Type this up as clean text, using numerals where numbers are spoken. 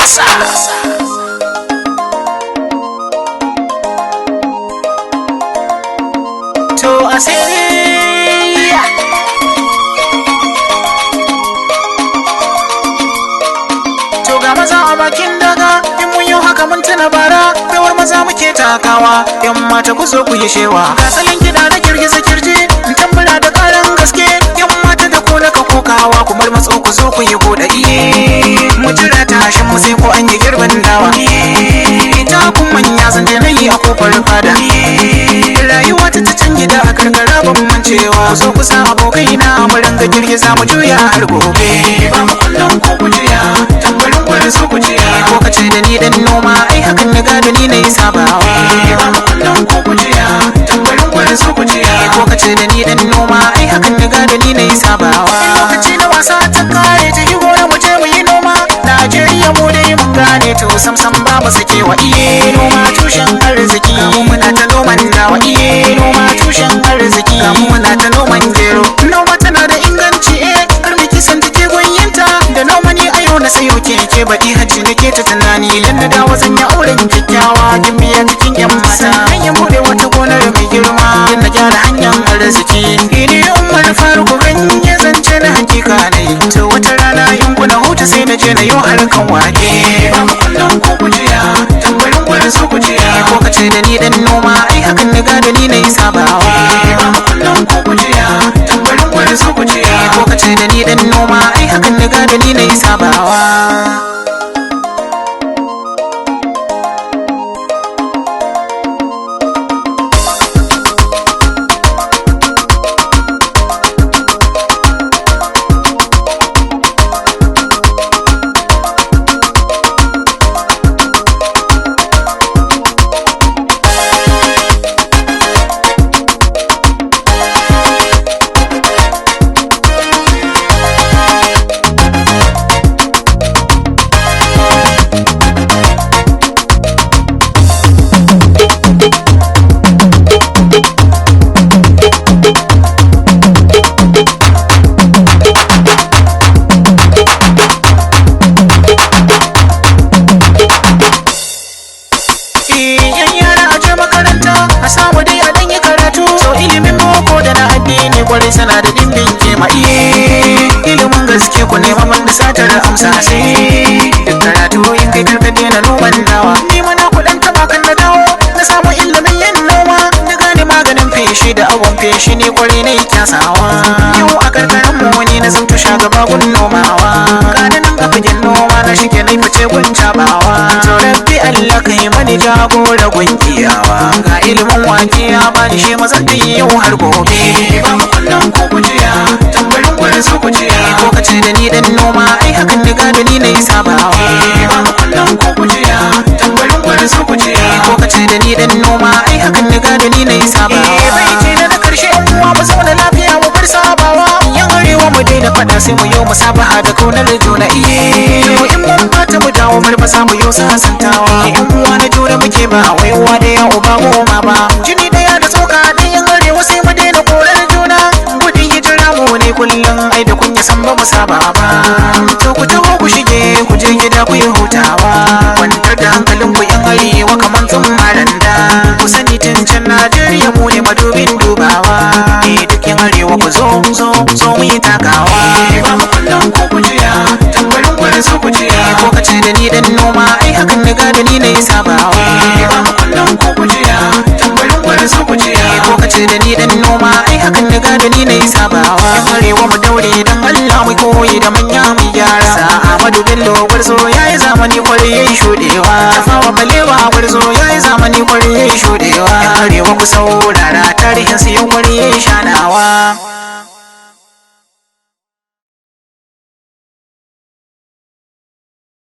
wasa. To asiri to ga maza a bakin daga, in mun yi haka mun tuna bara, rawar maza muke takawa, yan mata ku zo ku yi shewa. Ga salon kiɗa na girgiza kirji, in tambara da ƙaran gaske, yan mata da ku ka kokawa, kumar matso ku zo ku yi buɗe iye. Mu jira tashin mu sai ko an yi girbin dawa. Ita kun manya zan je na yi a kofar fada. Rayuwa ta canje da a karkara ba mu mancewa. Zo kusa abokai na mu ranga girgiza mu juya har gobe. Ba mu kullum ko ku jiya, tambarin gwada so ku jiya. Ko ka ce da ni dan noma, ai hakan na gado ni na yi sabawa. Ba mu kullum ko ku jiya, tambarin gwada so ku jiya. Ko ka ce da ni dan noma, ai hakan na gado ni na yi sabawa. Lokaci na wasa ta kare ta yi gona mu je mu yi noma. Najeriya mu dai mun gane to sam ba mu sake wa iye. Noma tushen arziki, ga mu muna ta noman dawa iye. Noma tushen arziki, ga mu muna ta noman gero. Noma tana da inganci kar mu kisan take gonyinta. Da noma ne ayo na sayo keke baɗi hajji nake ta tunani. Idan na dawo zan yi auren kyakkyawa, gimbiya cikin yan mata. Hanyar bude wata gonar mai girma, din na gyara hanyar arziki. Ini umar faruku ganye zance na hakika ne. To wata rana yankuna huta sai na je na yi harkan wake. Ba mu kullum ko kujiya, tambarin gwada so kujiya. Ko ka ce da ni dan noma, ai hakan na gado ni na yi sabawa. Ba mu kullum ko kujiya, tambarin gwada so kujiya. Ko ka ce da ni dan noma, ai hakan na gado ni na yi sabawa. Kwarai sana da dimbin kema ilimin gaske ku nema man da satar amsa sai duk karatu in kai karka daina noman dawa. Ni mana kuɗin taba kan na dawo na samu ilimin yin noma, na gane maganin feshi da awon feshi ne kwarai na yi kyasawa. Yau a karkaran mu wani na zamto shagaba gun nomawa, gane nan a fagen noma na shige na fice gun cabawa. To rabbi Allah kai mani jagora gun kiyawa, ga ilimin wake ya bani shi mazan da yau har gobe. Ba mu kullum ko kujiya, tambarin gwada so kujiya. Ko ka ce da ni dan noma, ai hakan na gado ni na yi sabawa. Ba mu kullum ko kujiya, tambarin gwada so kujiya. Ko ka ce da ni dan noma, ai hakan na gado ni na yi sabawa. Bai ce da na karshe uwa mu zauna lafiya mu bar sabawa. Yan arewa mu daina faɗa sai mu yi musabaha da kaunar juna iye. To in mun fata mu dawo marmasa mu yi sasantawa. Yan uwa na juna muke ba wai uwa da ya uba mu ma ba. Jini daya da tsoka da yan arewa sai mu daina korar juna. Gudun hijira mu ne kullum ai da kunya san ba mu saba ba. To ku taho ku shige ku je gida ku yi hutawa. Kwantar da hankalin ku yan arewa kaman maranda. Ku sani tun can Najeriya mu ne madubin dubawa. Duk yan arewa ku zo mu yi takawa. Ba mu kullum ko kujiya, tambarin gwada so kujiya. Ko ka ce da ni dan noma, ai hakan na gado ni na yi sabawa. Ba mu kullum ko kujiya, tambarin gwada so kujiya. Ko ka ce da ni dan noma, ai hakan na gado ni na yi sabawa. Yan arewa mu daure dan Allah mu koyi da manya mu gyara. Ahmadu Bello gwarzo yayi zamani kwarai yayi shudewa. Tafawa Balewa gwarzo yayi zamani kwarai yayi shudewa. Yan arewa ku sau